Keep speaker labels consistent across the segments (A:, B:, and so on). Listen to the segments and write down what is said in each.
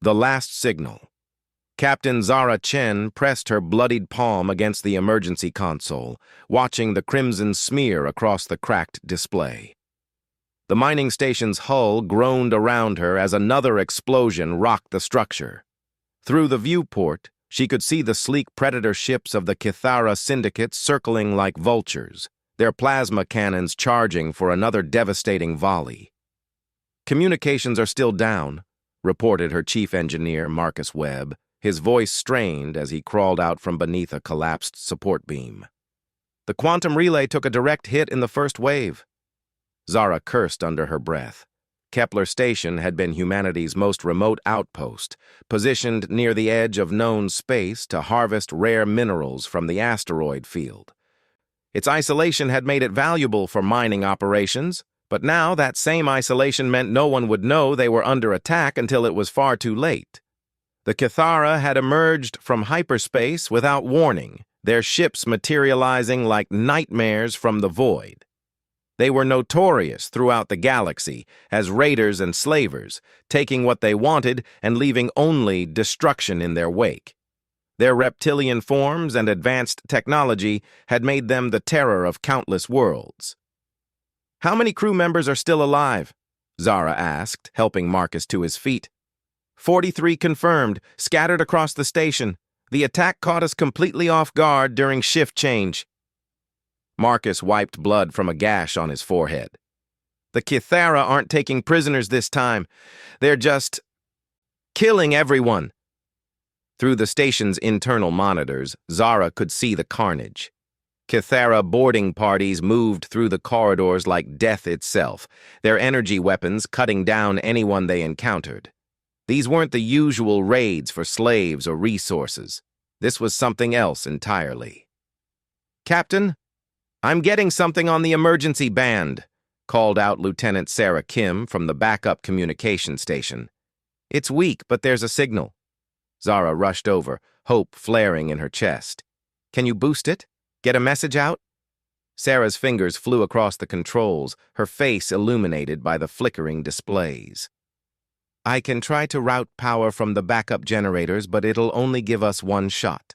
A: The last signal. Captain Zara Chen pressed her bloodied palm against the emergency console, watching the crimson smear across the cracked display. The mining station's hull groaned around her as another explosion rocked the structure. Through the viewport, she could see the sleek predator ships of the Kithara Syndicate circling like vultures, their plasma cannons charging for another devastating volley. "Communications are still down," reported her chief engineer, Marcus Webb, his voice strained as he crawled out from beneath a collapsed support beam. "The quantum relay took a direct hit in the first wave." Zara cursed under her breath. Kepler Station had been humanity's most remote outpost, positioned near the edge of known space to harvest rare minerals from the asteroid field. Its isolation had made it valuable for mining operations, but now that same isolation meant no one would know they were under attack until it was far too late. The Kithara had emerged from hyperspace without warning, their ships materializing like nightmares from the void. They were notorious throughout the galaxy as raiders and slavers, taking what they wanted and leaving only destruction in their wake. Their reptilian forms and advanced technology had made them the terror of countless worlds. "How many crew members are still alive?" Zara asked, helping Marcus to his feet. 43 confirmed, scattered across the station. The attack caught us completely off guard during shift change." Marcus wiped blood from a gash on his forehead. "The Kithara aren't taking prisoners this time. They're just killing everyone." Through the station's internal monitors, Zara could see the carnage. Kithara boarding parties moved through the corridors like death itself, their energy weapons cutting down anyone they encountered. These weren't the usual raids for slaves or resources. This was something else entirely. "Captain, I'm getting something on the emergency band," called out Lieutenant Sarah Kim from the backup communication station. "It's weak, but there's a signal." Zara rushed over, hope flaring in her chest. "Can you boost it? Get a message out?" Sarah's fingers flew across the controls, her face illuminated by the flickering displays. "I can try to route power from the backup generators, but it'll only give us one shot.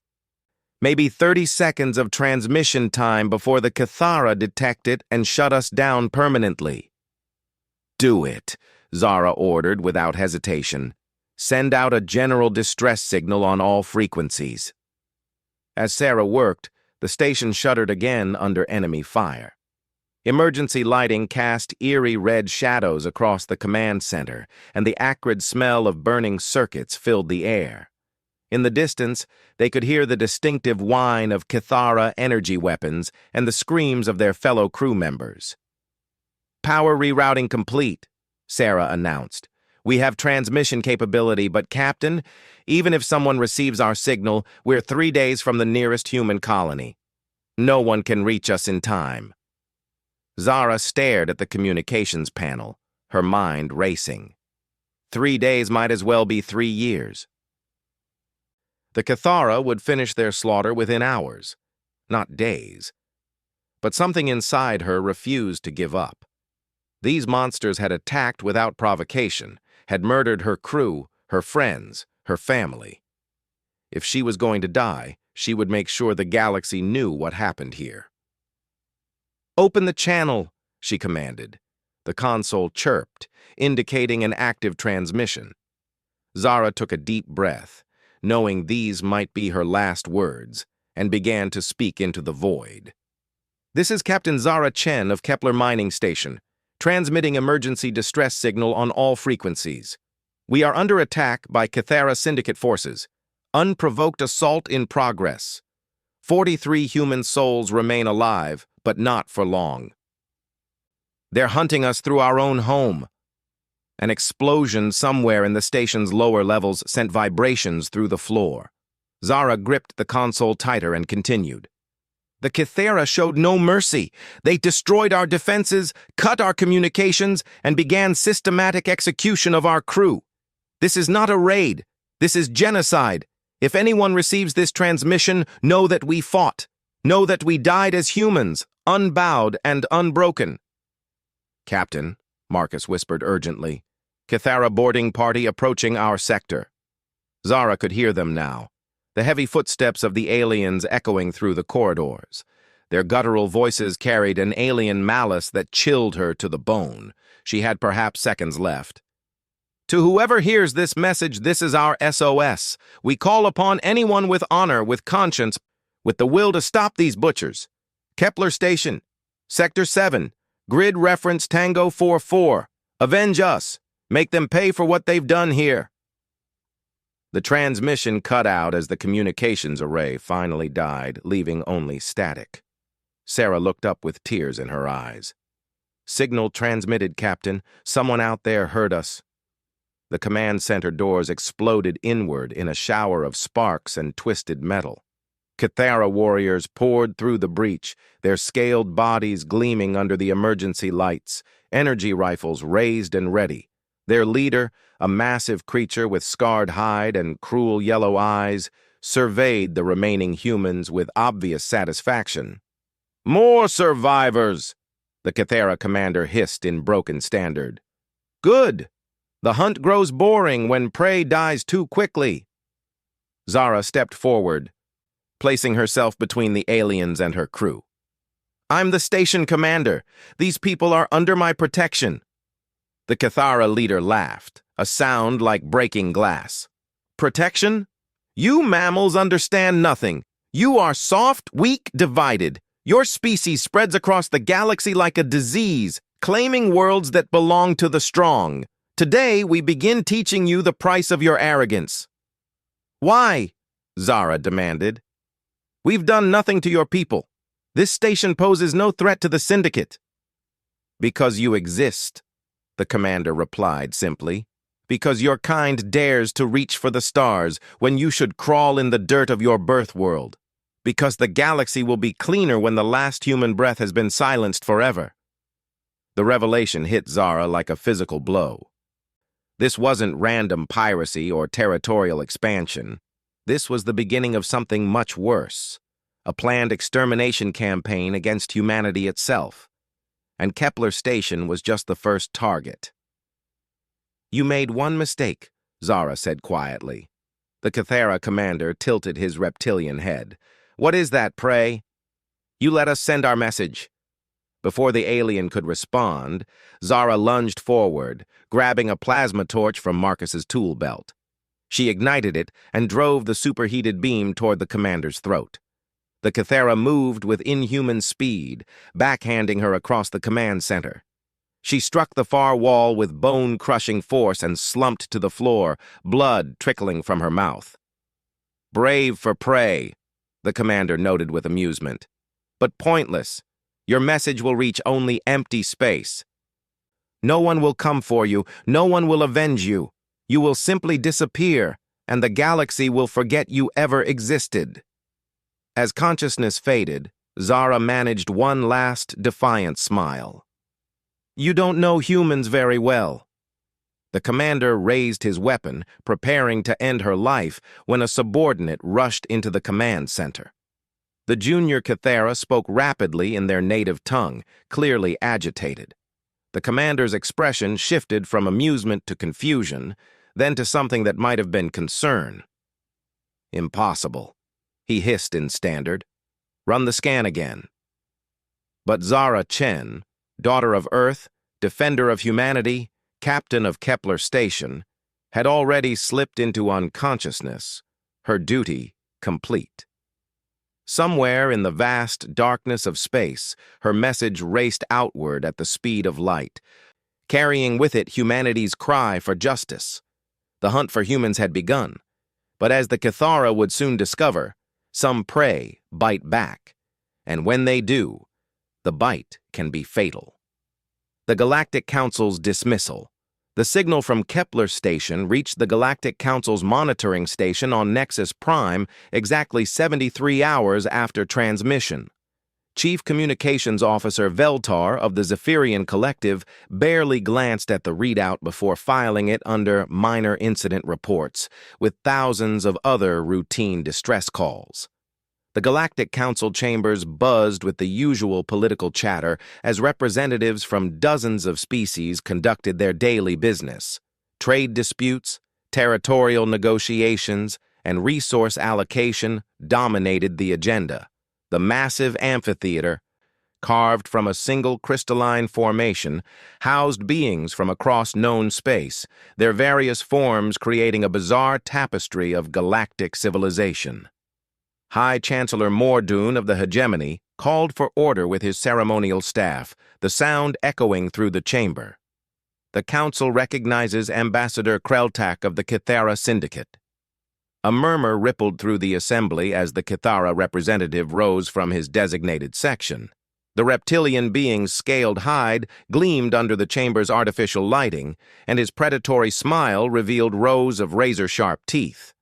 A: Maybe 30 seconds of transmission time before the Kithara detect it and shut us down permanently." "Do it," Zara ordered without hesitation. "Send out a general distress signal on all frequencies." As Sarah worked, the station shuddered again under enemy fire. Emergency lighting cast eerie red shadows across the command center, and the acrid smell of burning circuits filled the air. In the distance, they could hear the distinctive whine of Kithara energy weapons and the screams of their fellow crew members. "Power rerouting complete," Sarah announced. "We have transmission capability, but Captain, even if someone receives our signal, we're 3 days from the nearest human colony. No one can reach us in time." Zara stared at the communications panel, her mind racing. 3 days might as well be 3 years. The Kithara would finish their slaughter within hours, not days. But something inside her refused to give up. These monsters had attacked without provocation, had murdered her crew, her friends, her family. If she was going to die, she would make sure the galaxy knew what happened here. "Open the channel," she commanded. The console chirped, indicating an active transmission. Zara took a deep breath, knowing these might be her last words, and began to speak into the void. "This is Captain Zara Chen of Kepler Mining Station, transmitting emergency distress signal on all frequencies. We are under attack by Kithara Syndicate forces. Unprovoked assault in progress. 43 human souls remain alive, but not for long. They're hunting us through our own home." An explosion somewhere in the station's lower levels sent vibrations through the floor. Zara gripped the console tighter and continued. "The Kithara showed no mercy. They destroyed our defenses, cut our communications, and began systematic execution of our crew. This is not a raid. This is genocide. If anyone receives this transmission, know that we fought. Know that we died as humans, unbowed and unbroken." "Captain," Marcus whispered urgently, "Kithara boarding party approaching our sector. Zara could hear them now, the heavy footsteps of the aliens echoing through the corridors. Their guttural voices carried an alien malice that chilled her to the bone. She had perhaps seconds left. To whoever hears this message, this is our SOS. We call upon anyone with honor, with conscience, with the will to stop these butchers. Kepler Station, Sector 7, Grid Reference Tango 44. Avenge us. Make them pay for what they've done here. The transmission cut out as the communications array finally died, leaving only static. Sarah looked up with tears in her eyes. Signal transmitted, Captain. Someone out there heard us. The command center doors exploded inward in a shower of sparks and twisted metal. Cathara warriors poured through the breach, their scaled bodies gleaming under the emergency lights, energy rifles raised and ready. Their leader, a massive creature with scarred hide and cruel yellow eyes, surveyed the remaining humans with obvious satisfaction. "More survivors!" the Cathara commander hissed in broken standard. "Good! The hunt grows boring when prey dies too quickly." Zara stepped forward, placing herself between the aliens and her crew. "I'm the station commander. These people are under my protection." The Cathara leader laughed, a sound like breaking glass. "Protection? You mammals understand nothing. You are soft, weak, divided. Your species spreads across the galaxy like a disease, claiming worlds that belong to the strong. Today, we begin teaching you the price of your arrogance." "Why?" Zara demanded. "We've done nothing to your people. This station poses no threat to the Syndicate." "Because you exist," the commander replied simply. "Because your kind dares to reach for the stars when you should crawl in the dirt of your birth world. Because the galaxy will be cleaner when the last human breath has been silenced forever." The revelation hit Zara like a physical blow. This wasn't random piracy or territorial expansion. This was the beginning of something much worse, a planned extermination campaign against humanity itself. And Kepler Station was just the first target. "You made one mistake," Zara said quietly. The Cathara commander tilted his reptilian head. "What is that, pray?" "You let us send our message." Before the alien could respond, Zara lunged forward, grabbing a plasma torch from Marcus's tool belt. She ignited it and drove the superheated beam toward the commander's throat. The Cathara moved with inhuman speed, backhanding her across the command center. She struck the far wall with bone-crushing force and slumped to the floor, blood trickling from her mouth. "Brave for prey," the commander noted with amusement. "But pointless. Your message will reach only empty space. No one will come for you. No one will avenge you. You will simply disappear, and the galaxy will forget you ever existed." As consciousness faded, Zara managed one last defiant smile. "You don't know humans very well." The commander raised his weapon, preparing to end her life, when a subordinate rushed into the command center. The junior Cathara spoke rapidly in their native tongue, clearly agitated. The commander's expression shifted from amusement to confusion, then to something that might have been concern. "Impossible," he hissed in standard. "Run the scan again." But Zara Chen, daughter of Earth, defender of humanity, captain of Kepler Station, had already slipped into unconsciousness, her duty complete. Somewhere in the vast darkness of space, her message raced outward at the speed of light, carrying with it humanity's cry for justice. The hunt for humans had begun, but as the Cathara would soon discover, some prey bite back, and when they do, the bite can be fatal. The Galactic Council's dismissal. The signal from Kepler Station reached the Galactic Council's monitoring station on Nexus Prime exactly 73 hours after transmission. Chief Communications Officer Veltar of the Zephyrian Collective barely glanced at the readout before filing it under minor incident reports, with thousands of other routine distress calls. The Galactic Council chambers buzzed with the usual political chatter as representatives from dozens of species conducted their daily business. Trade disputes, Territorial negotiations and resource allocation dominated the agenda. The massive amphitheater, carved from a single crystalline formation, housed beings from across known space, their various forms creating a bizarre tapestry of galactic civilization. High Chancellor Mordoon of the Hegemony called for order with his ceremonial staff, the sound echoing through the chamber. The Council recognizes Ambassador Kreltak of the Kithara Syndicate. A murmur rippled through the assembly as the Kithara representative rose from his designated section. The reptilian being's scaled hide gleamed under the chamber's artificial lighting, and his predatory smile revealed rows of razor-sharp teeth.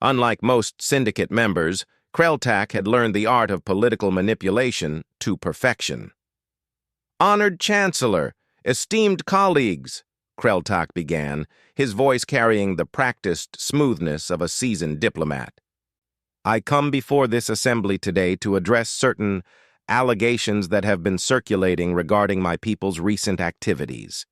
A: Unlike most syndicate members, Kreltak had learned the art of political manipulation to perfection. "Honored Chancellor, esteemed colleagues," Kreltak began, his voice carrying the practiced smoothness of a seasoned diplomat. "I come before this assembly today to address certain allegations that have been circulating regarding my people's recent activities."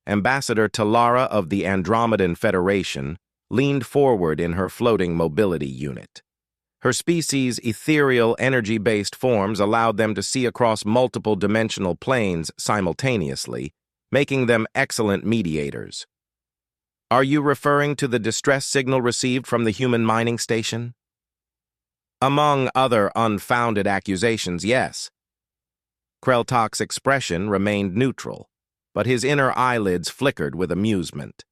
A: Ambassador Talara of the Andromedan Federation leaned forward in her floating mobility unit. Her species' ethereal, energy-based forms allowed them to see across multiple dimensional planes simultaneously, making them excellent mediators. "Are you referring to the distress signal received from the human mining station?" "Among other unfounded accusations, yes." Kreltak's expression remained neutral, but his inner eyelids flickered with amusement.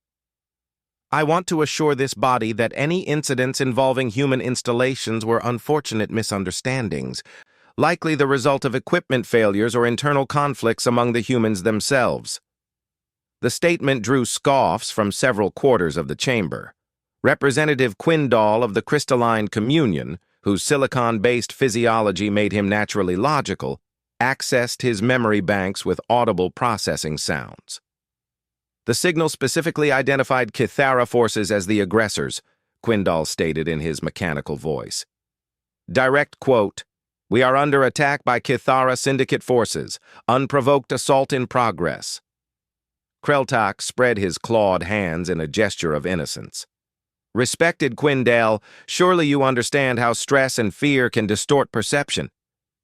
A: "I want to assure this body that any incidents involving human installations were unfortunate misunderstandings, likely the result of equipment failures or internal conflicts among the humans themselves." The statement drew scoffs from several quarters of the chamber. Representative Quindal of the Crystalline Communion, whose silicon-based physiology made him naturally logical, accessed his memory banks with audible processing sounds. "The signal specifically identified Kithara forces as the aggressors," Quindal stated in his mechanical voice. Direct quote, "We are under attack by Kithara Syndicate forces. Unprovoked assault in progress." Kreltak spread his clawed hands in a gesture of innocence. "Respected Quindale, surely you understand how stress and fear can distort perception.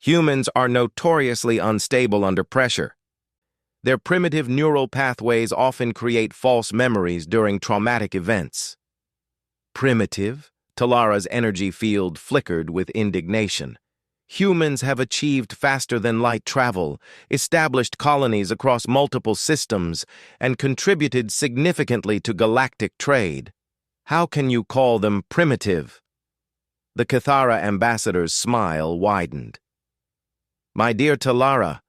A: Humans are notoriously unstable under pressure. Their primitive neural pathways often create false memories during traumatic events." "Primitive?" Talara's energy field flickered with indignation. "Humans have achieved faster-than-light travel, established colonies across multiple systems, and contributed significantly to galactic trade. How can you call them primitive?" The Kithara ambassador's smile widened. "My dear Talara,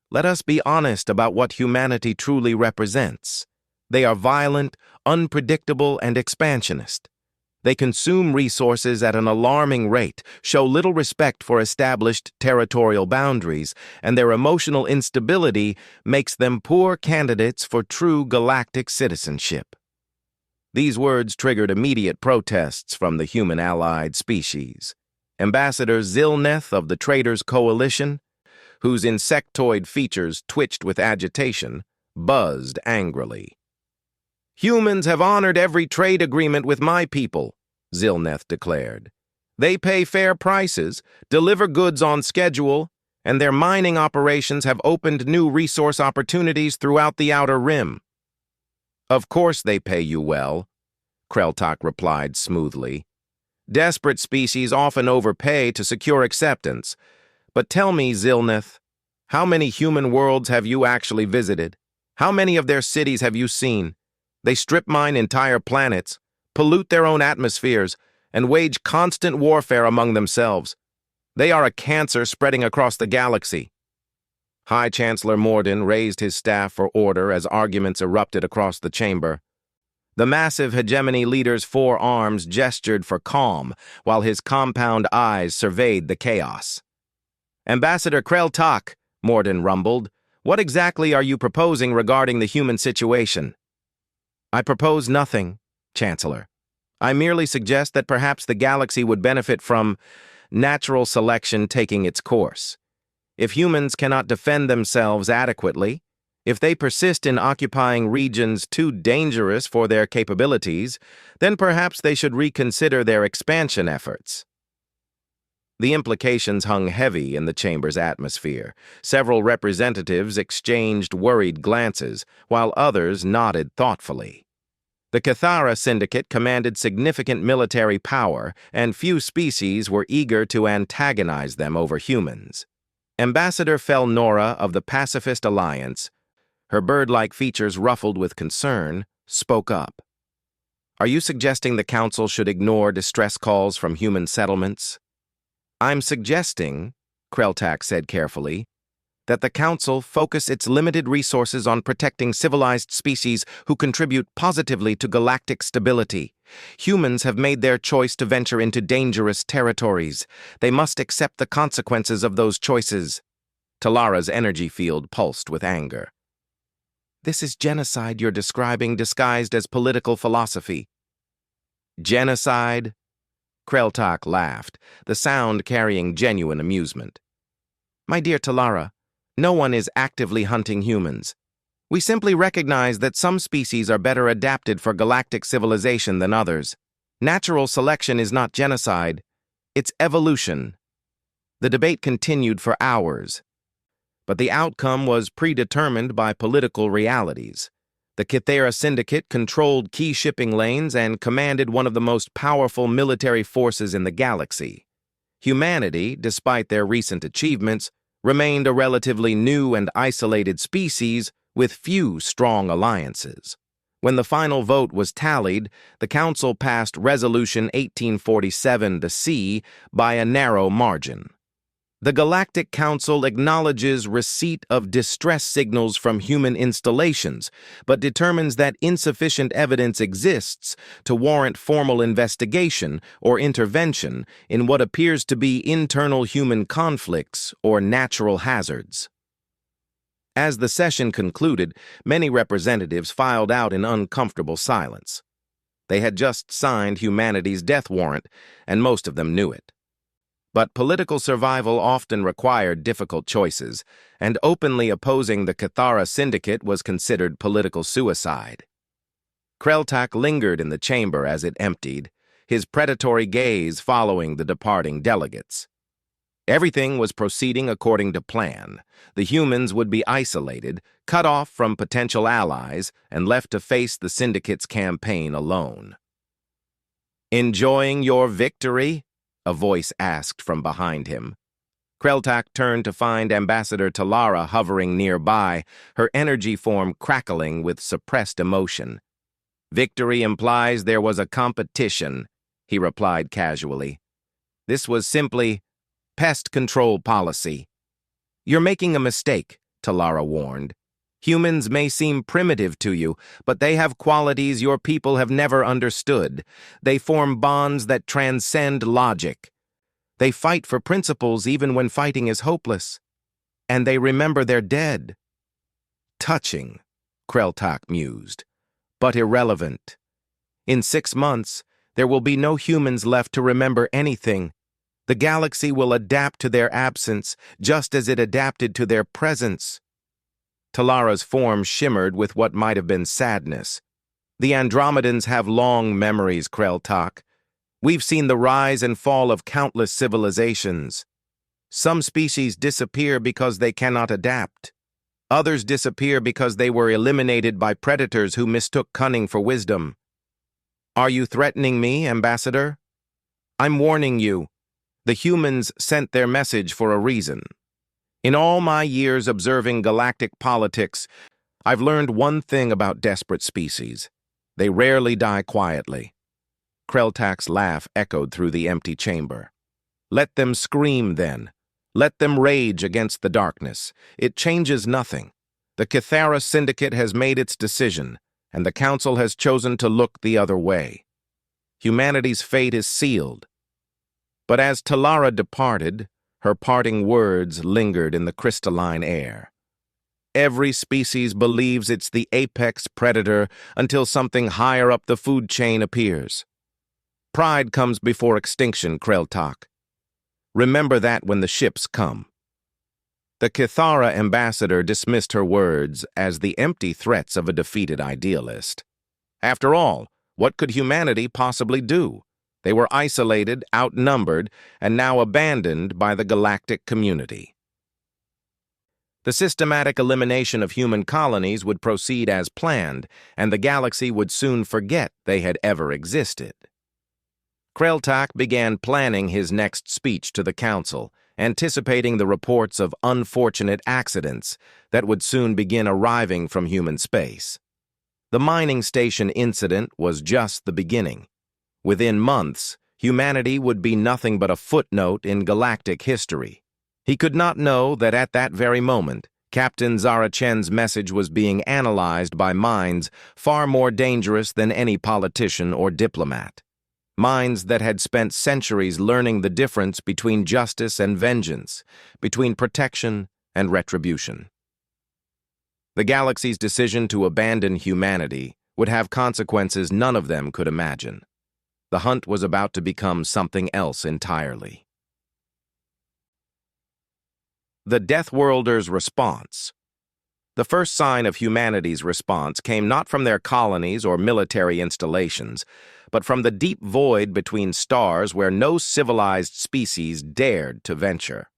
A: let us be honest about what humanity truly represents. They are violent, unpredictable, and expansionist. They consume resources at an alarming rate, show little respect for established territorial boundaries, and their emotional instability makes them poor candidates for true galactic citizenship." These words triggered immediate protests from the human-allied species. Ambassador Zilneth of the Traders' Coalition, whose insectoid features twitched with agitation, buzzed angrily. "Humans have honored every trade agreement with my people," Zilneth declared. "They pay fair prices, deliver goods on schedule, and their mining operations have opened new resource opportunities throughout the Outer Rim." "Of course they pay you well," Kreltak replied smoothly. "Desperate species often overpay to secure acceptance. But tell me, Zilneth, how many human worlds have you actually visited? How many of their cities have you seen? They strip mine entire planets, pollute their own atmospheres, and wage constant warfare among themselves. They are a cancer spreading across the galaxy." High Chancellor Morden raised his staff for order as arguments erupted across the chamber. The massive hegemony leader's four arms gestured for calm, while his compound eyes surveyed the chaos. "Ambassador Kreltak," Morden rumbled, "what exactly are you proposing regarding the human situation?" "I propose nothing, Chancellor. I merely suggest that perhaps the galaxy would benefit from natural selection taking its course. If humans cannot defend themselves adequately, If they persist in occupying regions too dangerous for their capabilities, then perhaps they should reconsider their expansion efforts. The implications hung heavy in the chamber's atmosphere. Several representatives exchanged worried glances, while others nodded thoughtfully. The Cathara Syndicate commanded significant military power, and few species were eager to antagonize them over humans. Ambassador Felnora of the Pacifist Alliance, her bird-like features ruffled with concern, spoke up. "Are you suggesting the Council should ignore distress calls from human settlements?" "I'm suggesting," Kreltak said carefully, "that the Council focus its limited resources on protecting civilized species who contribute positively to galactic stability. Humans have made their choice to venture into dangerous territories. They must accept the consequences of those choices." Talara's energy field pulsed with anger. "This is genocide you're describing disguised as political philosophy." "Genocide?" Kreltak laughed, the sound carrying genuine amusement. "My dear Talara, no one is actively hunting humans. We simply recognize that some species are better adapted for galactic civilization than others. Natural selection is not genocide, it's evolution." The debate continued for hours, but the outcome was predetermined by political realities. The Cathara Syndicate controlled key shipping lanes and commanded one of the most powerful military forces in the galaxy. Humanity, despite their recent achievements, remained a relatively new and isolated species with few strong alliances. When the final vote was tallied, the Council passed Resolution 1847-C by a narrow margin. The Galactic Council acknowledges receipt of distress signals from human installations, but determines that insufficient evidence exists to warrant formal investigation or intervention in what appears to be internal human conflicts or natural hazards. As the session concluded, many representatives filed out in uncomfortable silence. They had just signed humanity's death warrant, and most of them knew it. But political survival often required difficult choices, and openly opposing the Cathara Syndicate was considered political suicide. Kreltak lingered in the chamber as it emptied, his predatory gaze following the departing delegates. Everything was proceeding according to plan. The humans would be isolated, cut off from potential allies, and left to face the Syndicate's campaign alone. "Enjoying your victory?" a voice asked from behind him. Kreltak turned to find Ambassador Talara hovering nearby, her energy form crackling with suppressed emotion. "Victory implies there was a competition," he replied casually. "This was simply pest control policy." "You're making a mistake," Talara warned. "Humans may seem primitive to you, but they have qualities your people have never understood. They form bonds that transcend logic. They fight for principles even when fighting is hopeless. And they remember their dead." "Touching," Kreltak mused, "but irrelevant. In 6 months, there will be no humans left to remember anything. The galaxy will adapt to their absence, just as it adapted to their presence." Talara's form shimmered with what might have been sadness. "The Andromedans have long memories, Kreltak. We've seen the rise and fall of countless civilizations. Some species disappear because they cannot adapt. Others disappear because they were eliminated by predators who mistook cunning for wisdom. Are you threatening me, Ambassador? I'm warning you. The humans sent their message for a reason. In all my years observing galactic politics, I've learned one thing about desperate species. They rarely die quietly." Kreltak's laugh echoed through the empty chamber. "Let them scream, then. Let them rage against the darkness. It changes nothing. The Cathara Syndicate has made its decision, and the Council has chosen to look the other way. Humanity's fate is sealed." But as Talara departed, her parting words lingered in the crystalline air. "Every species believes it's the apex predator until something higher up the food chain appears. Pride comes before extinction, Kreltak. Remember that when the ships come." The Kithara ambassador dismissed her words as the empty threats of a defeated idealist. After all, what could humanity possibly do? They were isolated, outnumbered, and now abandoned by the galactic community. The systematic elimination of human colonies would proceed as planned, and the galaxy would soon forget they had ever existed. Kreltak began planning his next speech to the Council, anticipating the reports of unfortunate accidents that would soon begin arriving from human space. The mining station incident was just the beginning. Within months, humanity would be nothing but a footnote in galactic history. He could not know that at that very moment, Captain Zara Chen's message was being analyzed by minds far more dangerous than any politician or diplomat. Minds that had spent centuries learning the difference between justice and vengeance, between protection and retribution. The galaxy's decision to abandon humanity would have consequences none of them could imagine. The hunt was about to become something else entirely. The Deathworlders' response. The first sign of humanity's response came not from their colonies or military installations, but from the deep void between stars where no civilized species dared to venture.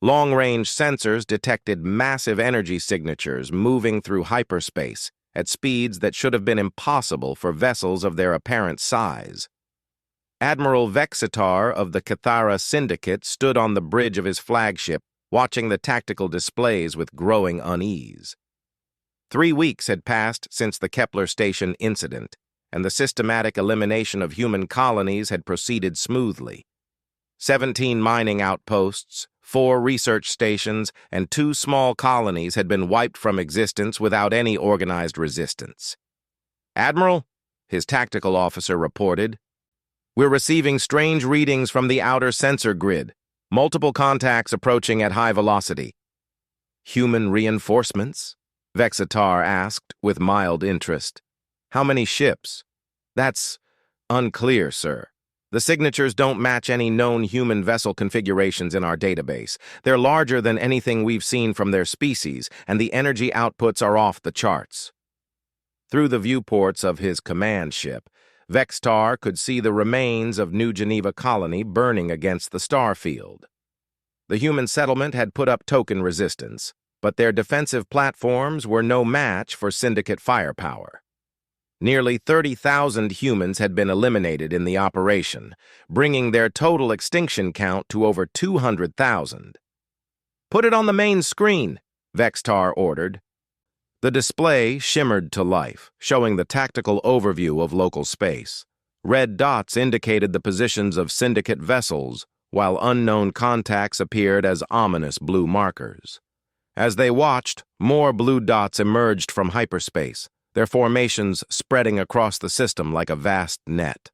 A: Long-range sensors detected massive energy signatures moving through hyperspace at speeds that should have been impossible for vessels of their apparent size. Admiral Vexitar of the Kithara Syndicate stood on the bridge of his flagship, watching the tactical displays with growing unease. 3 weeks had passed since the Kepler Station incident, and the systematic elimination of human colonies had proceeded smoothly. 17 mining outposts, 4 research stations, and 2 small colonies had been wiped from existence without any organized resistance. "Admiral," his tactical officer reported, "we're receiving strange readings from the outer sensor grid. Multiple contacts approaching at high velocity." "Human reinforcements?" Vexitar asked with mild interest. "How many ships?" "That's unclear, sir. The signatures don't match any known human vessel configurations in our database. They're larger than anything we've seen from their species, and the energy outputs are off the charts." Through the viewports of his command ship, Vexitar could see the remains of New Geneva Colony burning against the star field. The human settlement had put up token resistance, but their defensive platforms were no match for Syndicate firepower. Nearly 30,000 humans had been eliminated in the operation, bringing their total extinction count to over 200,000. "Put it on the main screen," Vexitar ordered. The display shimmered to life, showing the tactical overview of local space. Red dots indicated the positions of Syndicate vessels, while unknown contacts appeared as ominous blue markers. As they watched, more blue dots emerged from hyperspace, their formations spreading across the system like a vast net.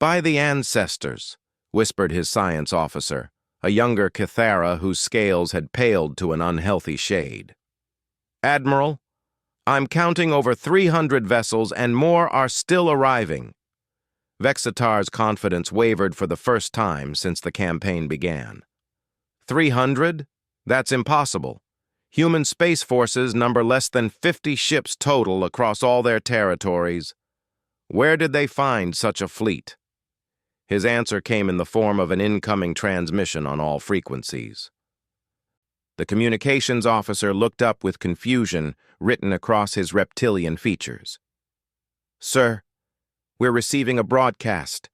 A: "By the ancestors," whispered his science officer, a younger Kithara whose scales had paled to an unhealthy shade. "Admiral, I'm counting over 300 vessels and more are still arriving." Vexitar's confidence wavered for the first time since the campaign began. 300? That's impossible. Human space forces number less than 50 ships total across all their territories. Where did they find such a fleet? His answer came in the form of an incoming transmission on all frequencies. The communications officer looked up with confusion written across his reptilian features. "Sir, we're receiving a broadcast.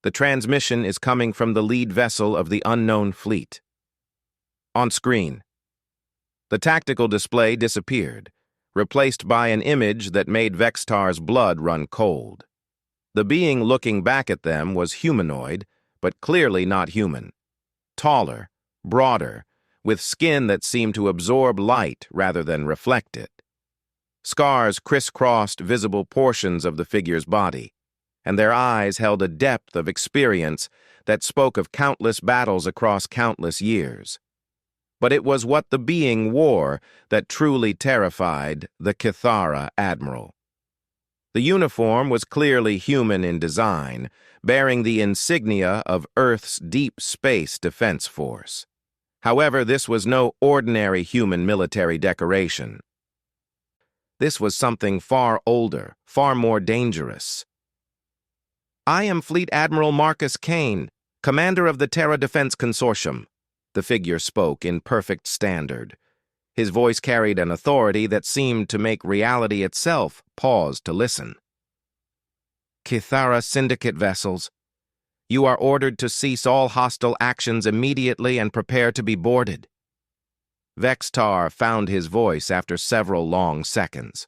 A: The transmission is coming from the lead vessel of the unknown fleet." On screen. The tactical display disappeared, replaced by an image that made Vexitar's blood run cold. The being looking back at them was humanoid, but clearly not human. Taller, broader, with skin that seemed to absorb light rather than reflect it. Scars crisscrossed visible portions of the figure's body, and their eyes held a depth of experience that spoke of countless battles across countless years. But it was what the being wore that truly terrified the Kithara admiral. The uniform was clearly human in design, bearing the insignia of Earth's Deep Space Defense Force. However, this was no ordinary human military decoration. This was something far older, far more dangerous. "I am Fleet Admiral Marcus Kane, commander of the Terra Defense Consortium," the figure spoke in perfect standard. His voice carried an authority that seemed to make reality itself pause to listen. "Kithara Syndicate vessels, you are ordered to cease all hostile actions immediately and prepare to be boarded." Vextar found his voice after several long seconds.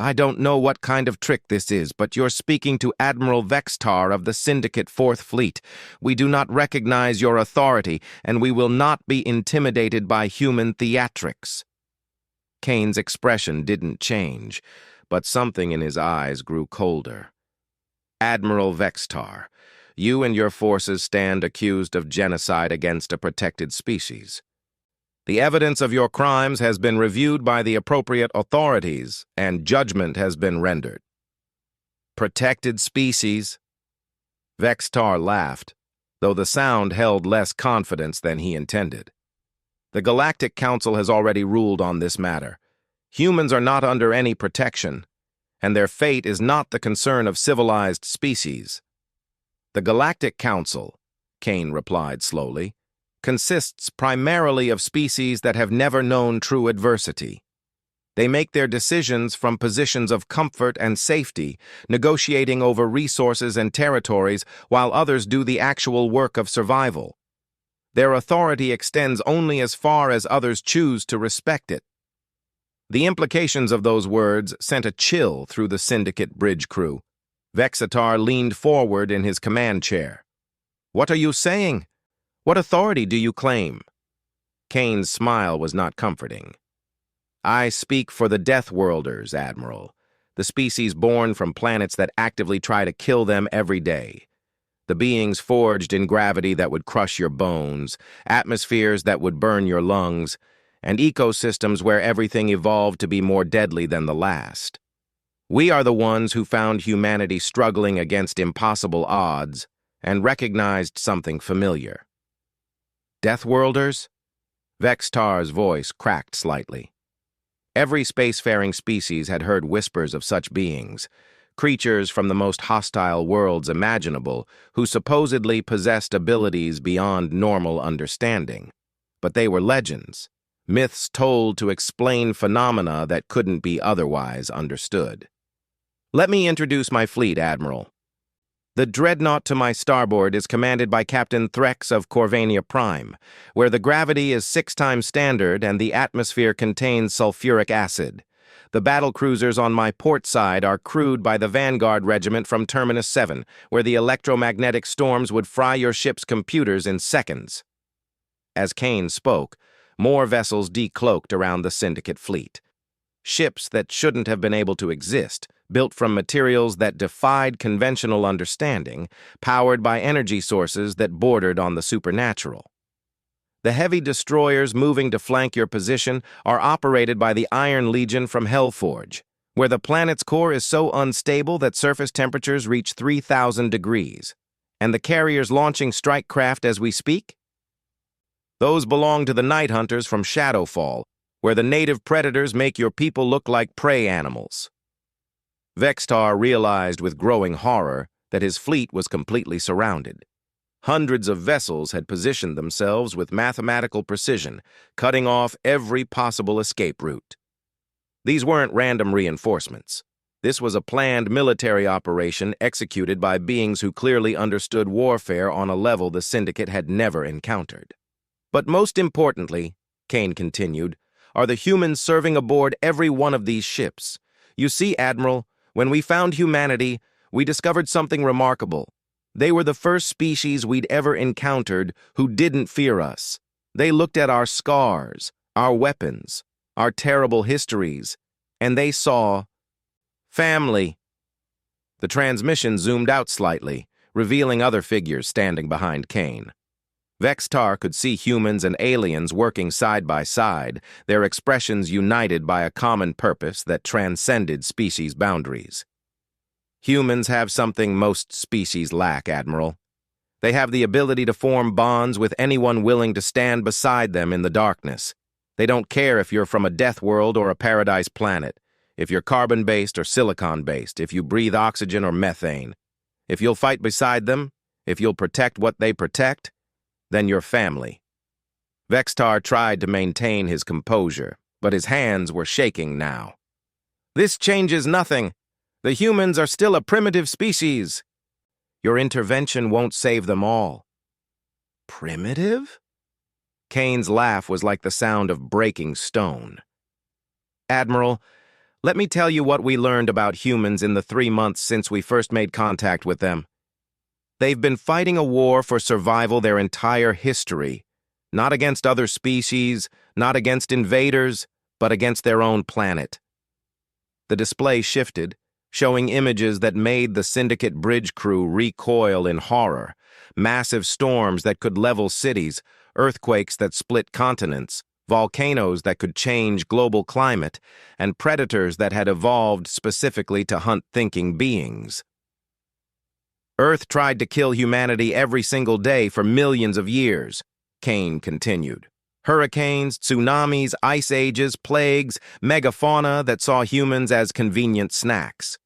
A: "I don't know what kind of trick this is, but you're speaking to Admiral Vextar of the Syndicate 4th Fleet. We do not recognize your authority, and we will not be intimidated by human theatrics." Kane's expression didn't change, but something in his eyes grew colder. "Admiral Vextar, you and your forces stand accused of genocide against a protected species. The evidence of your crimes has been reviewed by the appropriate authorities, and judgment has been rendered." "Protected species?" Vextar laughed, though the sound held less confidence than he intended. "The Galactic Council has already ruled on this matter. Humans are not under any protection, and their fate is not the concern of civilized species." "The Galactic Council," Kane replied slowly, "consists primarily of species that have never known true adversity. They make their decisions from positions of comfort and safety, negotiating over resources and territories while others do the actual work of survival. Their authority extends only as far as others choose to respect it." The implications of those words sent a chill through the Syndicate bridge crew. Vexatar leaned forward in his command chair. "What are you saying? What authority do you claim?" Kane's smile was not comforting. "I speak for the Deathworlders, Admiral, the species born from planets that actively try to kill them every day. The beings forged in gravity that would crush your bones, atmospheres that would burn your lungs, and ecosystems where everything evolved to be more deadly than the last. We are the ones who found humanity struggling against impossible odds and recognized something familiar." "Deathworlders?" Vextar's voice cracked slightly. Every spacefaring species had heard whispers of such beings, creatures from the most hostile worlds imaginable who supposedly possessed abilities beyond normal understanding. But they were legends, myths told to explain phenomena that couldn't be otherwise understood. "Let me introduce my fleet, Admiral. The dreadnought to my starboard is commanded by Captain Threx of Corvania Prime, where the gravity is 6 times standard and the atmosphere contains sulfuric acid. The battle cruisers on my port side are crewed by the Vanguard Regiment from Terminus 7, where the electromagnetic storms would fry your ship's computers in seconds." As Kane spoke, more vessels decloaked around the Syndicate fleet. Ships that shouldn't have been able to exist, built from materials that defied conventional understanding, powered by energy sources that bordered on the supernatural. The heavy destroyers moving to flank your position are operated by the Iron Legion from Hellforge, where the planet's core is so unstable that surface temperatures reach 3,000 degrees. And the carriers launching strike craft as we speak? Those belong to the Night Hunters from Shadowfall, where the native predators make your people look like prey animals. Vextar realized with growing horror that his fleet was completely surrounded. Hundreds of vessels had positioned themselves with mathematical precision, cutting off every possible escape route. These weren't random reinforcements. This was a planned military operation executed by beings who clearly understood warfare on a level the Syndicate had never encountered. "But most importantly," Kane continued, "are the humans serving aboard every one of these ships. You see, Admiral, when we found humanity, we discovered something remarkable. They were the first species we'd ever encountered who didn't fear us. They looked at our scars, our weapons, our terrible histories, and they saw family." The transmission zoomed out slightly, revealing other figures standing behind Kane. Vextar could see humans and aliens working side by side, their expressions united by a common purpose that transcended species boundaries. "Humans have something most species lack, Admiral. They have the ability to form bonds with anyone willing to stand beside them in the darkness. They don't care if you're from a death world or a paradise planet, if you're carbon-based or silicon-based, if you breathe oxygen or methane. If you'll fight beside them, if you'll protect what they protect, then you're family. Vextar tried to maintain his composure, but his hands were shaking now. This changes nothing. The humans are still a primitive species. Your intervention won't save them all. Primitive? Kane's laugh was like the sound of breaking stone. Admiral, let me tell you what we learned about humans in the 3 months since we first made contact with them. They've been fighting a war for survival their entire history, not against other species, not against invaders, but against their own planet. The display shifted, showing images that made the Syndicate bridge crew recoil in horror, massive storms that could level cities, earthquakes that split continents, volcanoes that could change global climate, and predators that had evolved specifically to hunt thinking beings. Earth tried to kill humanity every single day for millions of years, Kane continued. Hurricanes, tsunamis, ice ages, plagues, megafauna that saw humans as convenient snacks.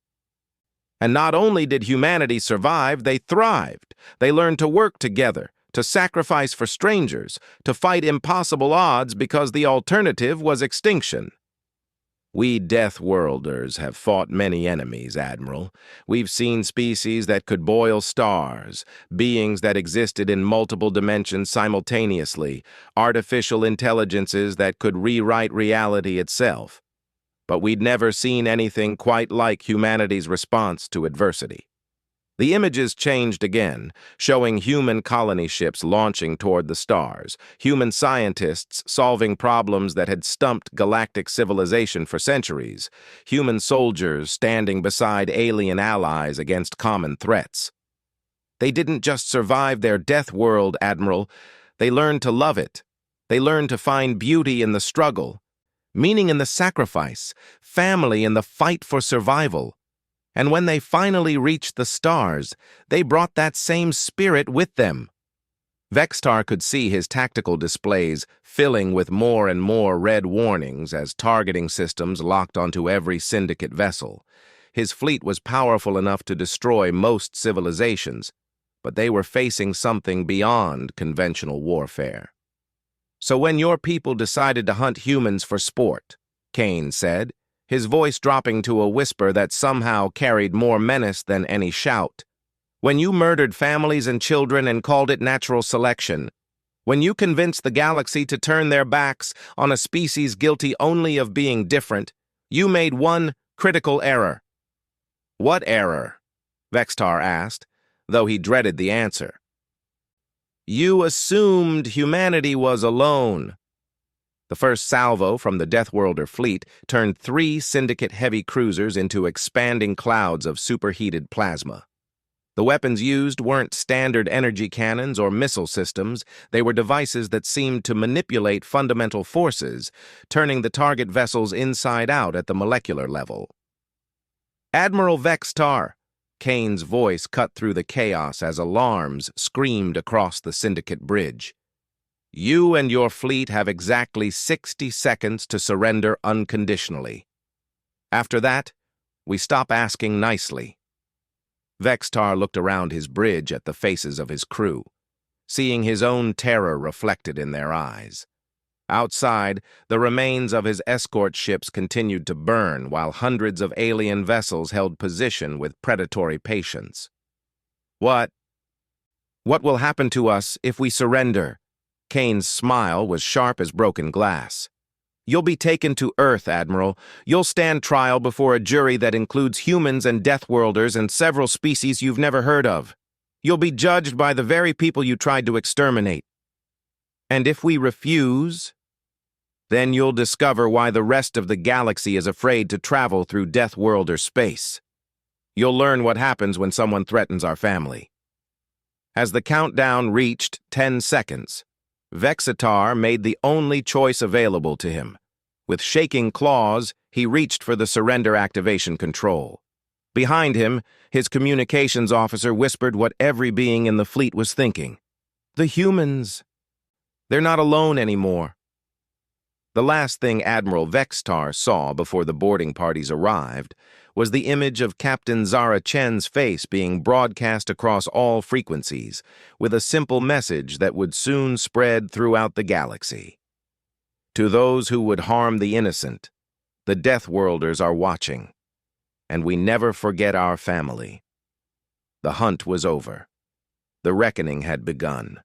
A: And not only did humanity survive, they thrived. They learned to work together, to sacrifice for strangers, to fight impossible odds because the alternative was extinction. We Deathworlders have fought many enemies, Admiral. We've seen species that could boil stars, beings that existed in multiple dimensions simultaneously, artificial intelligences that could rewrite reality itself. But we'd never seen anything quite like humanity's response to adversity. The images changed again, showing human colony ships launching toward the stars, human scientists solving problems that had stumped galactic civilization for centuries, human soldiers standing beside alien allies against common threats. They didn't just survive their death world, Admiral. They learned to love it. They learned to find beauty in the struggle, meaning in the sacrifice, family in the fight for survival. And when they finally reached the stars, they brought that same spirit with them. Vextar could see his tactical displays filling with more and more red warnings as targeting systems locked onto every Syndicate vessel. His fleet was powerful enough to destroy most civilizations, but they were facing something beyond conventional warfare. So when your people decided to hunt humans for sport, Kane said, his voice dropping to a whisper that somehow carried more menace than any shout. When you murdered families and children and called it natural selection, when you convinced the galaxy to turn their backs on a species guilty only of being different, you made one critical error. What error? Vextar asked, though he dreaded the answer. You assumed humanity was alone. The first salvo from the Deathworlder fleet turned 3 Syndicate heavy cruisers into expanding clouds of superheated plasma. The weapons used weren't standard energy cannons or missile systems. They were devices that seemed to manipulate fundamental forces, turning the target vessels inside out at the molecular level. Admiral Vextar, Kane's voice cut through the chaos as alarms screamed across the Syndicate bridge. You and your fleet have exactly 60 seconds to surrender unconditionally. After that, we stop asking nicely. Vextar looked around his bridge at the faces of his crew, seeing his own terror reflected in their eyes. Outside, the remains of his escort ships continued to burn while hundreds of alien vessels held position with predatory patience. What will happen to us if we surrender? Kane's smile was sharp as broken glass. You'll be taken to Earth, Admiral. You'll stand trial before a jury that includes humans and Deathworlders and several species you've never heard of. You'll be judged by the very people you tried to exterminate. And if we refuse, then you'll discover why the rest of the galaxy is afraid to travel through Deathworlder space. You'll learn what happens when someone threatens our family. As the countdown reached 10 seconds, Vexitar made the only choice available to him. With shaking claws, he reached for the surrender activation control. Behind him, his communications officer whispered what every being in the fleet was thinking. The humans. They're not alone anymore. The last thing Admiral Vextar saw before the boarding parties arrived was the image of Captain Zara Chen's face being broadcast across all frequencies, with a simple message that would soon spread throughout the galaxy. To those who would harm the innocent, the Deathworlders are watching, and we never forget our family. The hunt was over. The reckoning had begun.